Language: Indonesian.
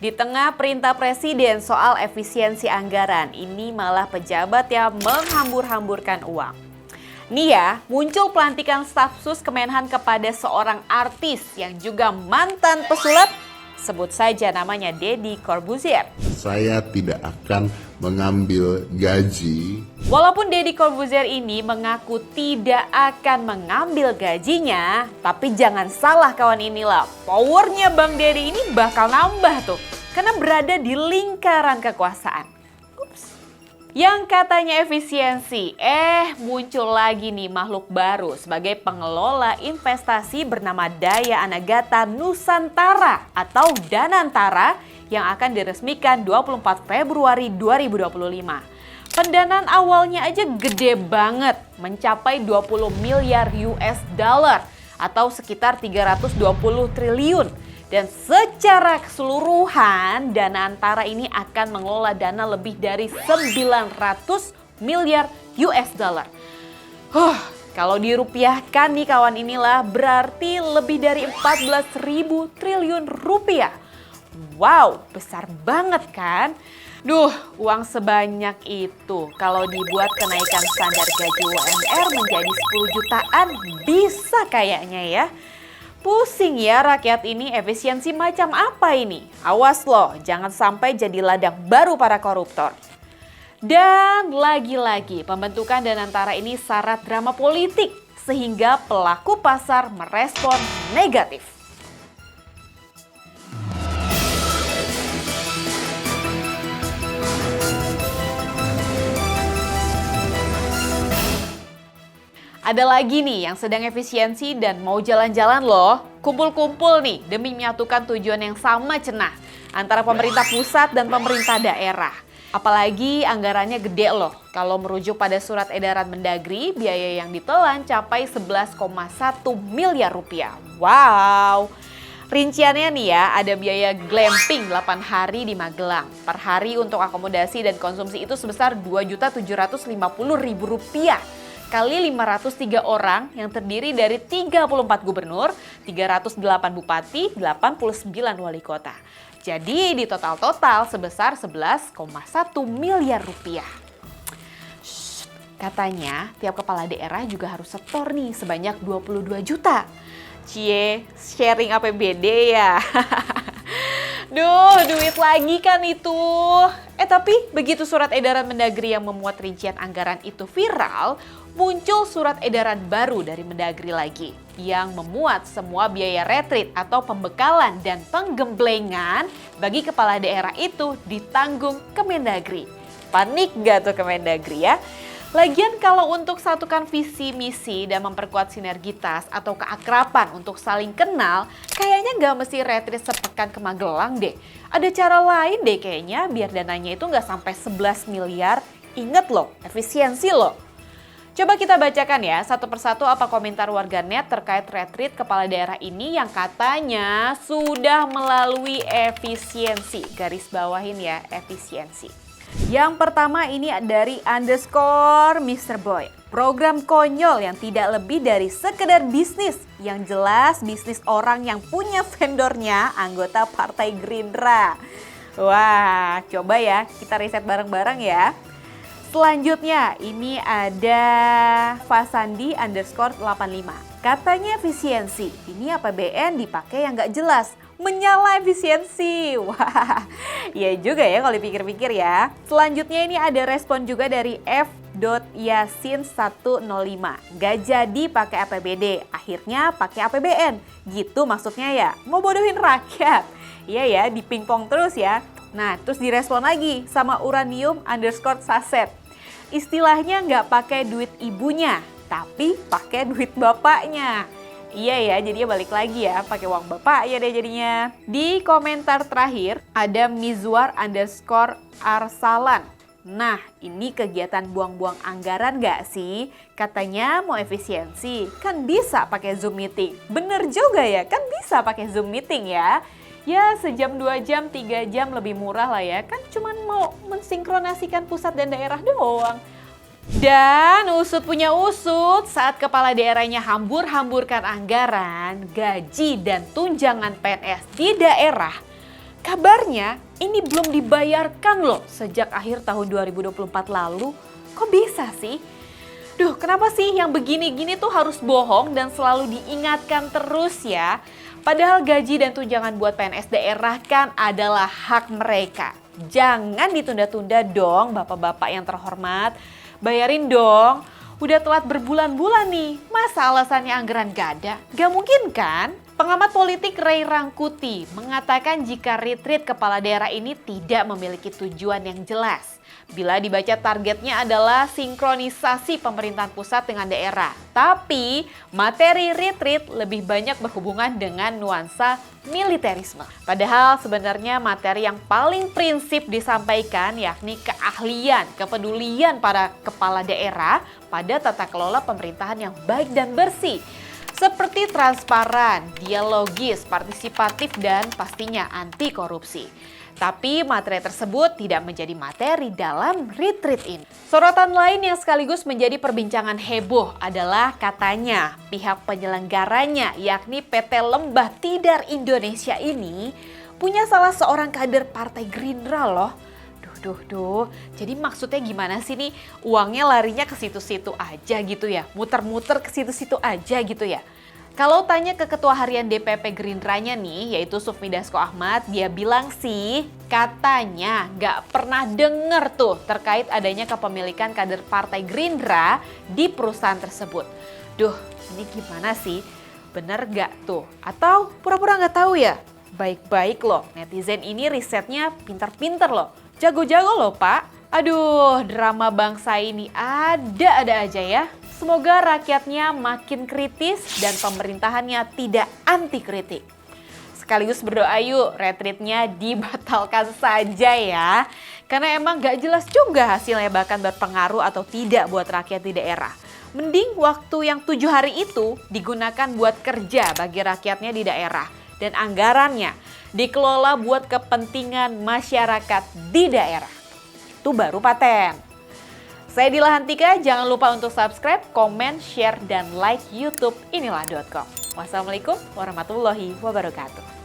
Di tengah perintah presiden soal efisiensi anggaran, ini malah pejabat yang menghambur-hamburkan uang. Nih ya, muncul pelantikan staf sus Kemenhan kepada seorang artis yang juga mantan pesulap, sebut saja namanya Deddy Corbuzier. Saya tidak akan mengambil gaji. Walaupun Deddy Corbuzier ini mengaku tidak akan mengambil gajinya, tapi jangan salah kawan inilah, powernya Bang Deddy ini bakal nambah tuh, karena berada di lingkaran kekuasaan. Ups. Yang katanya efisiensi, muncul lagi nih makhluk baru sebagai pengelola investasi bernama Daya Anagata Nusantara atau Danantara yang akan diresmikan 24 Februari 2025. Pendanaan awalnya aja gede banget, mencapai 20 miliar US dollar atau sekitar 320 triliun. Dan secara keseluruhan, Danantara ini akan mengelola dana lebih dari 900 miliar US dollar. Kalau dirupiahkan nih kawan inilah berarti lebih dari 14.000 triliun rupiah. Wow, besar banget kan? Uang sebanyak itu kalau dibuat kenaikan standar gaji UMR menjadi 10 jutaan bisa kayaknya ya. Pusing ya rakyat ini, efisiensi macam apa ini? Awas loh, jangan sampai jadi ladang baru para koruptor. Dan lagi-lagi pembentukan Danantara ini syarat drama politik sehingga pelaku pasar merespon negatif. Ada lagi nih yang sedang efisiensi dan mau jalan-jalan loh. Kumpul-kumpul nih demi menyatukan tujuan yang sama cenah antara pemerintah pusat dan pemerintah daerah. Apalagi anggarannya gede loh. Kalau merujuk pada surat edaran Mendagri, biaya yang ditelan capai 11,1 miliar rupiah. Wow! Rinciannya nih ya, ada biaya glamping 8 hari di Magelang. Per hari untuk akomodasi dan konsumsi itu sebesar Rp2.750.000 kali 503 orang yang terdiri dari 34 gubernur, 308 bupati, 89 wali kota. Jadi di total sebesar 11,1 miliar rupiah. Katanya tiap kepala daerah juga harus setor nih sebanyak 22 juta. Cie, sharing APBD ya. Duit lagi kan itu. Tapi begitu surat edaran Mendagri yang memuat rincian anggaran itu viral, muncul surat edaran baru dari Mendagri lagi yang memuat semua biaya retreat atau pembekalan dan penggemblengan bagi kepala daerah itu ditanggung Kemendagri. Panik gak tuh Kemendagri ya? Lagian kalau untuk satukan visi misi dan memperkuat sinergitas atau keakraban untuk saling kenal, kayaknya nggak mesti retreat sepekan ke Magelang deh. Ada cara lain deh kayaknya biar dananya itu nggak sampai 11 miliar. Ingat loh, efisiensi loh. Coba kita bacakan ya satu persatu apa komentar warganet terkait retreat kepala daerah ini yang katanya sudah melalui efisiensi. Garis bawahin ya, efisiensi. Yang pertama ini dari _Mr. Boy. Program konyol yang tidak lebih dari sekedar bisnis. Yang jelas bisnis orang yang punya vendornya anggota Partai Gerindra. Wah, coba ya kita riset bareng-bareng ya. Selanjutnya ini ada Fasandi _85. Katanya efisiensi, ini APBN dipakai yang nggak jelas. Menyala efisiensi. Wah, ya juga ya kalau dipikir-pikir ya. Selanjutnya ini ada respon juga dari F.Yasin105. Gak jadi pakai APBD, akhirnya pakai APBN. Gitu maksudnya ya, mau bodohin rakyat. Iya ya, dipingpong terus ya. Nah, terus direspon lagi sama Uranium_Saset. Istilahnya nggak pakai duit ibunya, tapi pakai duit bapaknya. Iya ya, jadinya balik lagi ya, pakai uang bapak ya deh jadinya. Di komentar terakhir ada Mizwar_Arsalan. Nah, ini kegiatan buang-buang anggaran gak sih? Katanya mau efisiensi, kan bisa pakai Zoom meeting. Bener juga ya, kan bisa pakai Zoom meeting ya. Ya sejam, 2 jam, 3 jam lebih murah lah ya. Kan cuman mau mensinkronasikan pusat dan daerah doang. Dan usut punya usut, saat kepala daerahnya hambur-hamburkan anggaran, gaji dan tunjangan PNS di daerah, Kabarnya ini belum dibayarkan loh sejak akhir tahun 2024 lalu. Kok bisa sih? Duh, kenapa sih yang begini-gini tuh harus bohong dan selalu diingatkan terus ya? Padahal gaji dan tunjangan buat PNS daerah kan adalah hak mereka. Jangan ditunda-tunda dong bapak-bapak yang terhormat. Bayarin dong. Udah telat berbulan-bulan nih, masa alasannya anggaran gak ada? Gak mungkin kan? Pengamat politik Ray Rangkuti mengatakan jika retreat kepala daerah ini tidak memiliki tujuan yang jelas. Bila dibaca targetnya adalah sinkronisasi pemerintahan pusat dengan daerah. Tapi materi retreat lebih banyak berhubungan dengan nuansa militerisme. Padahal sebenarnya materi yang paling prinsip disampaikan yakni keahlian, kepedulian para kepala daerah pada tata kelola pemerintahan yang baik dan bersih. Seperti transparan, dialogis, partisipatif, dan pastinya anti korupsi. Tapi materi tersebut tidak menjadi materi dalam retreat ini. Sorotan lain yang sekaligus menjadi perbincangan heboh adalah katanya pihak penyelenggaranya yakni PT Lembah Tidar Indonesia ini punya salah seorang kader Partai Gerindra loh. Duh, jadi maksudnya gimana sih nih uangnya larinya ke situ-situ aja gitu ya, muter-muter ke situ-situ aja gitu ya. Kalau tanya ke ketua harian DPP Gerindranya nih, yaitu Sufmi Dasko Ahmad, dia bilang sih katanya gak pernah denger tuh terkait adanya kepemilikan kader Partai Gerindra di perusahaan tersebut. Duh, ini gimana sih? Bener gak tuh? Atau pura-pura gak tahu ya? Baik-baik loh, netizen ini risetnya pinter-pinter loh. Jago-jago loh Pak. Aduh, drama bangsa ini ada-ada aja ya. Semoga rakyatnya makin kritis dan pemerintahannya tidak anti kritik. Sekaligus berdoa yuk retreatnya dibatalkan saja ya. Karena emang gak jelas juga hasilnya bahkan berpengaruh atau tidak buat rakyat di daerah. Mending waktu yang 7 hari itu digunakan buat kerja bagi rakyatnya di daerah. Dan anggarannya dikelola buat kepentingan masyarakat di daerah. Itu baru paten. Saya Dila Hantika, jangan lupa untuk subscribe, komen, share, dan like YouTube inilah.com. Wassalamualaikum warahmatullahi wabarakatuh.